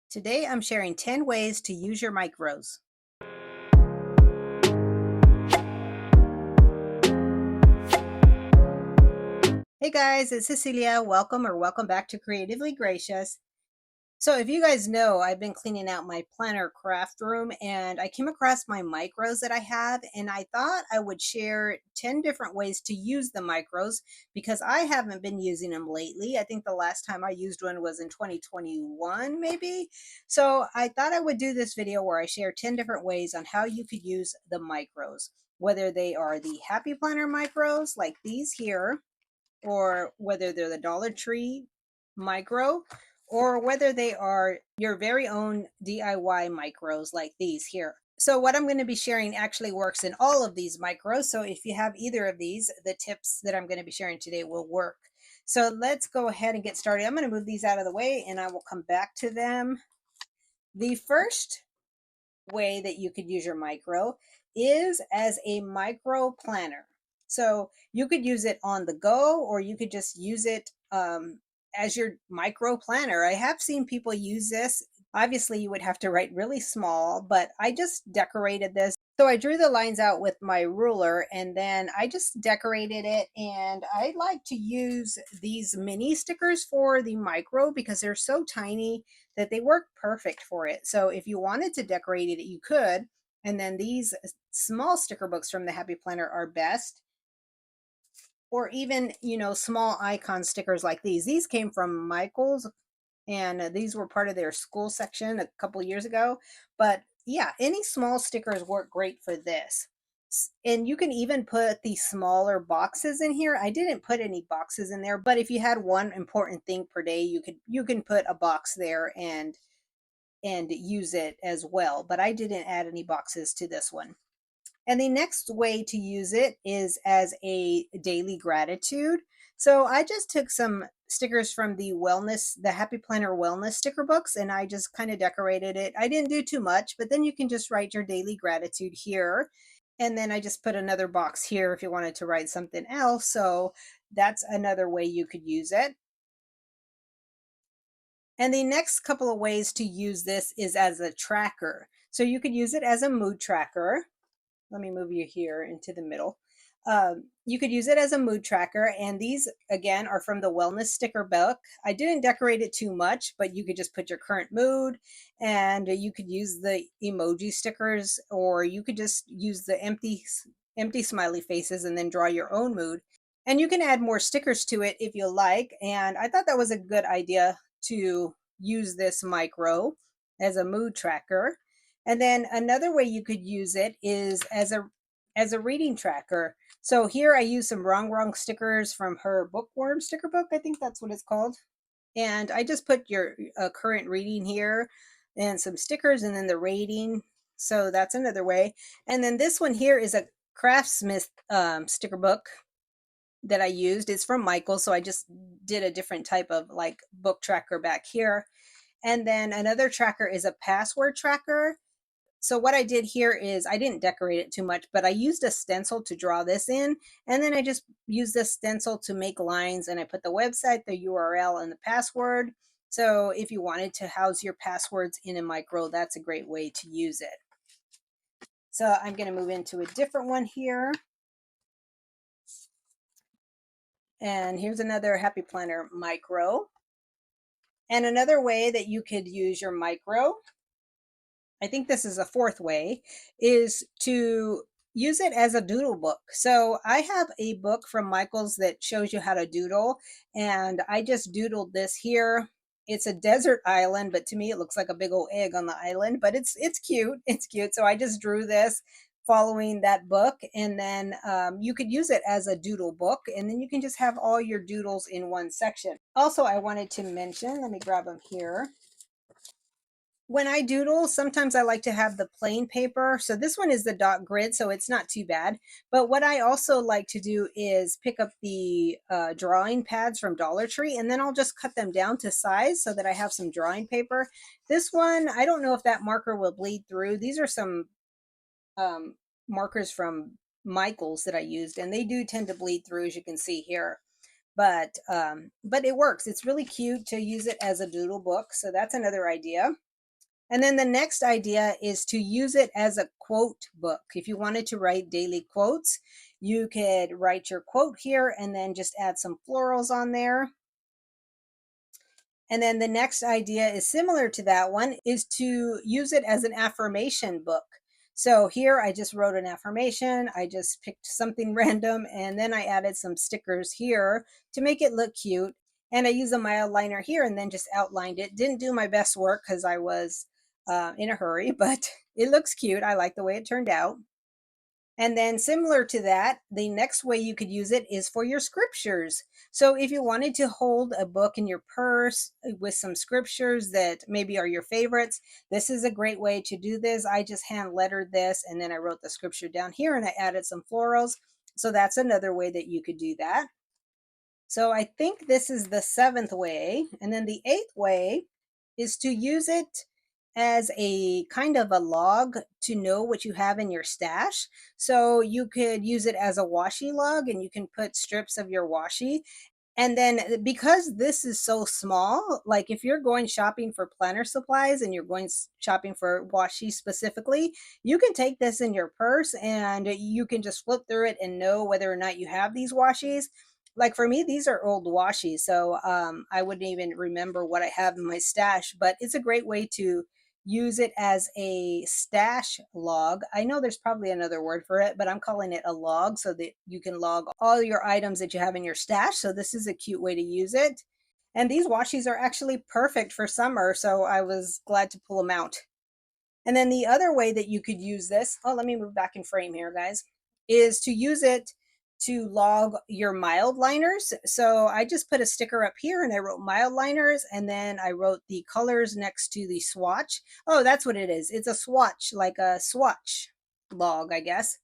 Today I'm sharing 10 ways to use your micros. Hey guys, it's Cecilia. Welcome back to Creatively Gracious. So if you guys know, I've been cleaning out my planner craft room and I came across my micros that I have, and I thought I would share 10 different ways to use the micros because I haven't been using them lately. I think the last time I used one was in 2021 maybe. So I thought I would do this video where I share 10 different ways on how you could use the micros, whether they are the Happy Planner micros like these here, or whether they're the Dollar Tree micro, or whether they are your very own DIY micros like these here. So what I'm going to be sharing actually works in all of these micros. So if you have either of these, the tips that I'm going to be sharing today will work. So let's go ahead and get started. I'm going to move these out of the way and I will come back to them. The first way that you could use your micro is as a micro planner. So you could use it on the go, or you could just use it as your micro planner. I have seen people use this. Obviously, you would have to write really small, but I just decorated this. So I drew the lines out with my ruler and then I just decorated it. And I like to use these mini stickers for the micro because they're so tiny that they work perfect for it. So if you wanted to decorate it, you could. And then these small sticker books from the Happy Planner are best. Or even, small icon stickers like these. These came from Michael's, and these were part of their school section a couple years ago. But yeah, any small stickers work great for this. And you can even put the smaller boxes in here. I didn't put any boxes in there, but if you had one important thing per day, you can put a box there and use it as well. But I didn't add any boxes to this one. And the next way to use it is as a daily gratitude. So I just took some stickers from the Happy Planner Wellness sticker books, and I just kind of decorated it. I didn't do too much, but then you can just write your daily gratitude here. And then I just put another box here if you wanted to write something else. So that's another way you could use it. And the next couple of ways to use this is as a tracker. So you could use it as a mood tracker. Let me move you here into the middle. You could use it as a mood tracker, and these again are from the wellness sticker book. I didn't decorate it too much, but you could just put your current mood, and you could use the emoji stickers, or you could just use the empty smiley faces and then draw your own mood. And you can add more stickers to it if you like. And I thought that was a good idea to use this micro as a mood tracker. And then another way you could use it is as a reading tracker. So here I use some wrong stickers from her bookworm sticker book. I think that's what it's called. And I just put your current reading here and some stickers and then the rating. So that's another way. And then this one here is a craftsmith sticker book that I used. It's from Michael, so I just did a different type of like book tracker back here. And then another tracker is a password tracker. So what I did here is I didn't decorate it too much, but I used a stencil to draw this in. And then I just used this stencil to make lines, and I put the website, the URL, and the password. So if you wanted to house your passwords in a micro, that's a great way to use it. So I'm going to move into a different one here. And here's another Happy Planner micro. And another way that you could use your micro, I think this is a fourth way, is to use it as a doodle book. So I have a book from Michael's that shows you how to doodle, and I just doodled this here. It's a desert island, but to me it looks like a big old egg on the island, but it's cute. It's cute. So I just drew this following that book, and then you could use it as a doodle book, and then you can just have all your doodles in one section. Also, I wanted to mention, let me grab them here. When I doodle, sometimes I like to have the plain paper. So this one is the dot grid, so it's not too bad. But what I also like to do is pick up the drawing pads from Dollar Tree, and then I'll just cut them down to size so that I have some drawing paper. This one, I don't know if that marker will bleed through. These are some markers from Michael's that I used, and they do tend to bleed through, as you can see here. But it works. It's really cute to use it as a doodle book. So that's another idea. And then the next idea is to use it as a quote book. If you wanted to write daily quotes, you could write your quote here and then just add some florals on there. And then the next idea is similar to that one, is to use it as an affirmation book. So here I just wrote an affirmation. I just picked something random and then I added some stickers here to make it look cute. And I used a mild liner here and then just outlined it. Didn't do my best work because I was in a hurry, but it looks cute. I like the way it turned out. And then, similar to that, the next way you could use it is for your scriptures. So, if you wanted to hold a book in your purse with some scriptures that maybe are your favorites, this is a great way to do this. I just hand lettered this and then I wrote the scripture down here and I added some florals. So, that's another way that you could do that. So, I think this is the seventh way. And then the eighth way is to use it as a kind of a log to know what you have in your stash. So you could use it as a washi log and you can put strips of your washi. And then because this is so small, like if you're going shopping for planner supplies and you're going shopping for washi specifically, you can take this in your purse and you can just flip through it and know whether or not you have these washis. Like for me, these are old washi, so I wouldn't even remember what I have in my stash, but it's a great way to use it as a stash log. I know there's probably another word for it, but I'm calling it a log so that you can log all your items that you have in your stash. So this is a cute way to use it. And these washis are actually perfect for summer, so I was glad to pull them out. And then the other way that you could use this, oh, let me move back in frame here, guys, is to use it to log your mild liners. So I just put a sticker up here and I wrote mild liners and then I wrote the colors next to the swatch. Oh, that's what it is. It's a swatch, like a swatch log, I guess.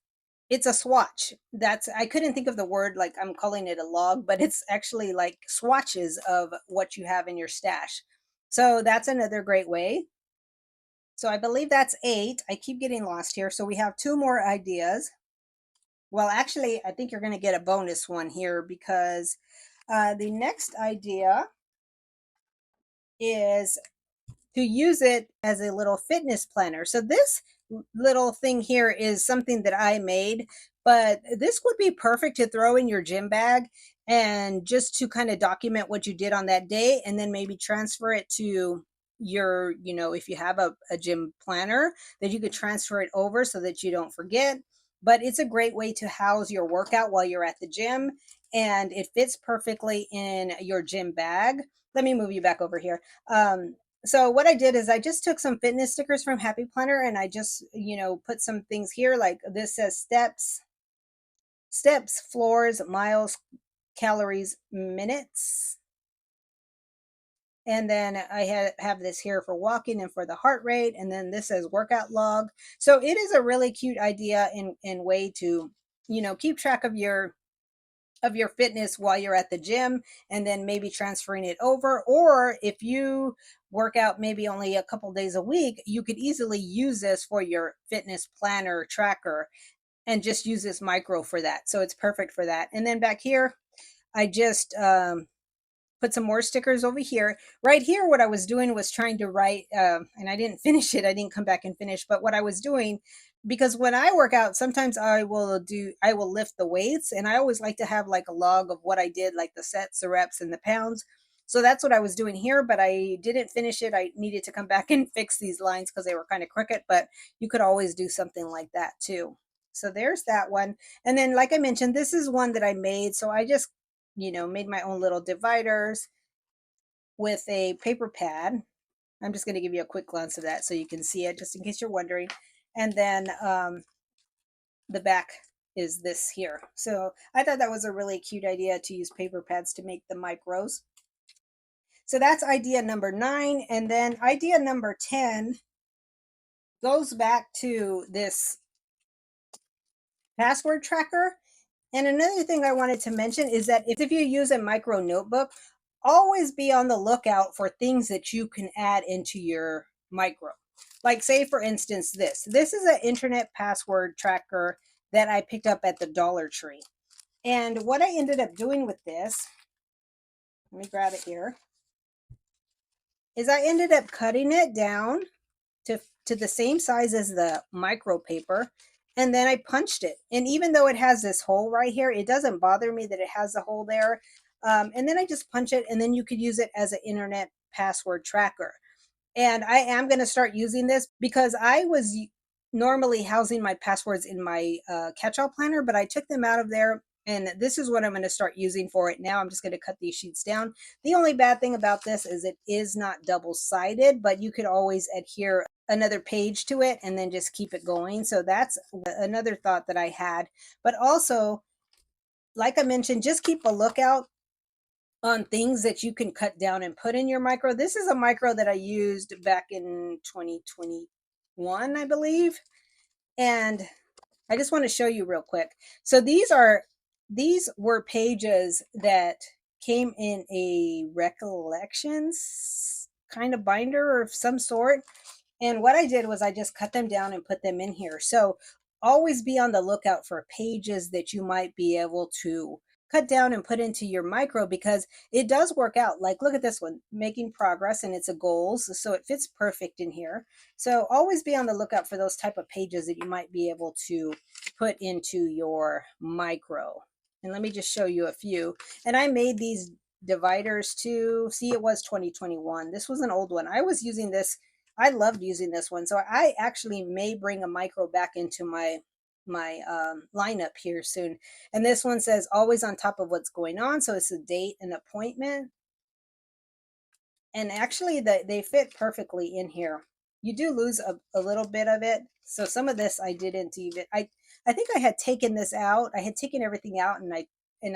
It's a swatch. That's, I couldn't think of the word, like I'm calling it a log, but it's actually like swatches of what you have in your stash. So that's another great way. So I believe that's eight. I keep getting lost here. So we have two more ideas. Well, actually, I think you're going to get a bonus one here because the next idea is to use it as a little fitness planner. So this little thing here is something that I made, but this would be perfect to throw in your gym bag and just to kind of document what you did on that day and then maybe transfer it to your, if you have a gym planner, that you could transfer it over so that you don't forget. But it's a great way to house your workout while you're at the gym and it fits perfectly in your gym bag. Let me move you back over here. So what I did is I just took some fitness stickers from Happy Planner and I just, put some things here like this says steps, floors, miles, calories, minutes. And then have this here for walking and for the heart rate. And then this says workout log. So it is a really cute idea in way to, keep track of your fitness while you're at the gym and then maybe transferring it over. Or if you work out maybe only a couple days a week, you could easily use this for your fitness planner tracker and just use this micro for that. So it's perfect for that. And then back here, I just put some more stickers over here. Right here, what I was doing was trying to write, and I didn't finish it. I didn't come back and finish. But what I was doing, because when I work out, sometimes I will lift the weights, and I always like to have like a log of what I did, like the sets, the reps, and the pounds. So that's what I was doing here, but I didn't finish it. I needed to come back and fix these lines because they were kind of crooked, but you could always do something like that too. So there's that one. And then, like I mentioned, this is one that I made. So I just made my own little dividers with a paper pad. I'm just going to give you a quick glance of that so you can see it, just in case you're wondering. And then the back is this here. So I thought that was a really cute idea to use paper pads to make the micros. So that's idea number 9. And then idea number 10 goes back to this password tracker. And another thing I wanted to mention is that if you use a micro notebook, always be on the lookout for things that you can add into your micro. Like say for instance, this is an internet password tracker that I picked up at the Dollar Tree. And what I ended up doing with this, let me grab it here, is I ended up cutting it down to the same size as the micro paper, and then I punched it. And even though it has this hole right here, it doesn't bother me that it has a hole there. And then I just punch it, and then you could use it as an internet password tracker. And I am going to start using this because I was normally housing my passwords in my catch-all planner, but I took them out of there. And this is what I'm going to start using for it now. I'm just going to cut these sheets down. The only bad thing about this is it is not double-sided, but you could always adhere another page to it and then just keep it going. So that's another thought that I had. But also, like I mentioned, just keep a lookout on things that you can cut down and put in your micro. This is a micro that I used back in 2021, I believe. And I just want to show you real quick. So these were pages that came in a recollections kind of binder of some sort. And what I did was I just cut them down and put them in here. So always be on the lookout for pages that you might be able to cut down and put into your micro, because it does work out. Like, look at this one, making progress, and it's a goals. So it fits perfect in here. So always be on the lookout for those type of pages that you might be able to put into your micro. And let me just show you a few. And I made these dividers too. See, it was 2021. This was an old one. I was using this. I loved using this one. So I actually may bring a micro back into my lineup here soon. And this one says always on top of what's going on. So it's a date and appointment. And actually they fit perfectly in here. You do lose a little bit of it. So some of this I didn't even, I think I had taken this out. I had taken everything out and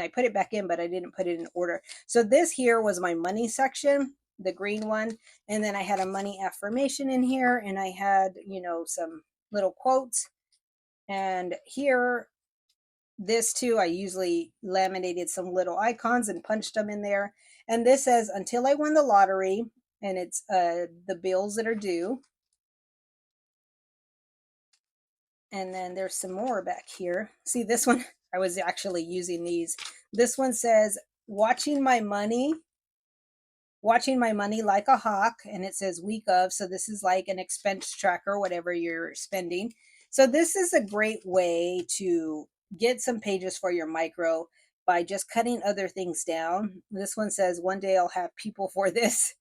I put it back in, but I didn't put it in order. So this here was my money section, the green one. And then I had a money affirmation in here, and I had, you know, some little quotes. And here, this too, I usually laminated some little icons and punched them in there. And this says, until I won the lottery, and it's the bills that are due. And then there's some more back here. See, this one, I was actually using these. This one says, watching my money like a hawk, and it says week of. So this is like an expense tracker, whatever you're spending. So this is a great way to get some pages for your micro by just cutting other things down. This one says, one day I'll have people for this.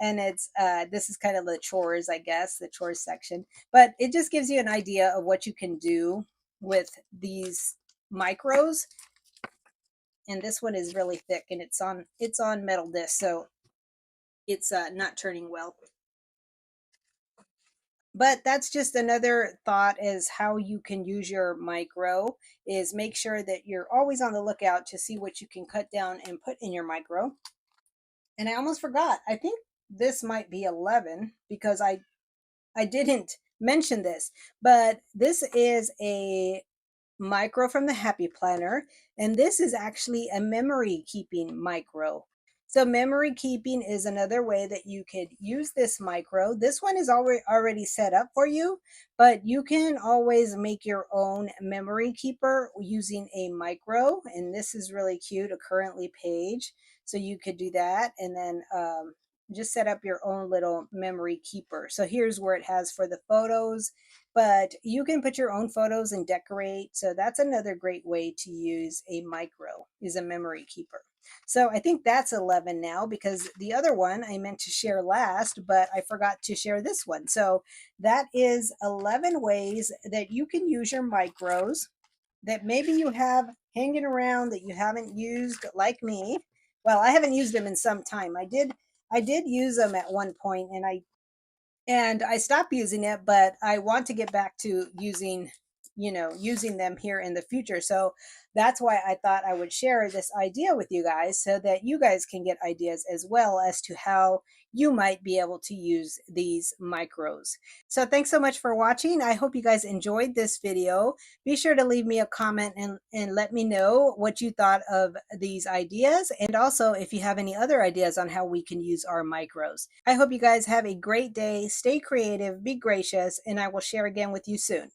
And it's this is kind of the chores, I guess, the chores section. But it just gives you an idea of what you can do with these micros. And this one is really thick, and it's on metal disc, so it's not turning well. But that's just another thought, is how you can use your micro, is make sure that you're always on the lookout to see what you can cut down and put in your micro. And I almost forgot, I think this might be 11 because I didn't mention this, but this is a micro from the Happy Planner, and this is actually a memory keeping micro. So memory keeping is another way that you could use this micro. This one is already set up for you, but you can always make your own memory keeper using a micro. And this is really cute, a currently page. So you could do that, and then just set up your own little memory keeper. So here's where it has for the photos, but you can put your own photos and decorate. So that's another great way to use a micro, is a memory keeper. So I think that's 11 now, because the other one I meant to share last, but I forgot to share this one. So that is 11 ways that you can use your micros that maybe you have hanging around that you haven't used, like me. Well, I haven't used them in some time. I did use them at one point, and I stopped using it, but I want to get back to using them here in the future. So that's why I thought I would share this idea with you guys, so that you guys can get ideas as well as to how you might be able to use these micros. So thanks so much for watching. I hope you guys enjoyed this video. Be sure to leave me a comment and let me know what you thought of these ideas. And also, if you have any other ideas on how we can use our micros. I hope you guys have a great day. Stay creative, be gracious, and I will share again with you soon.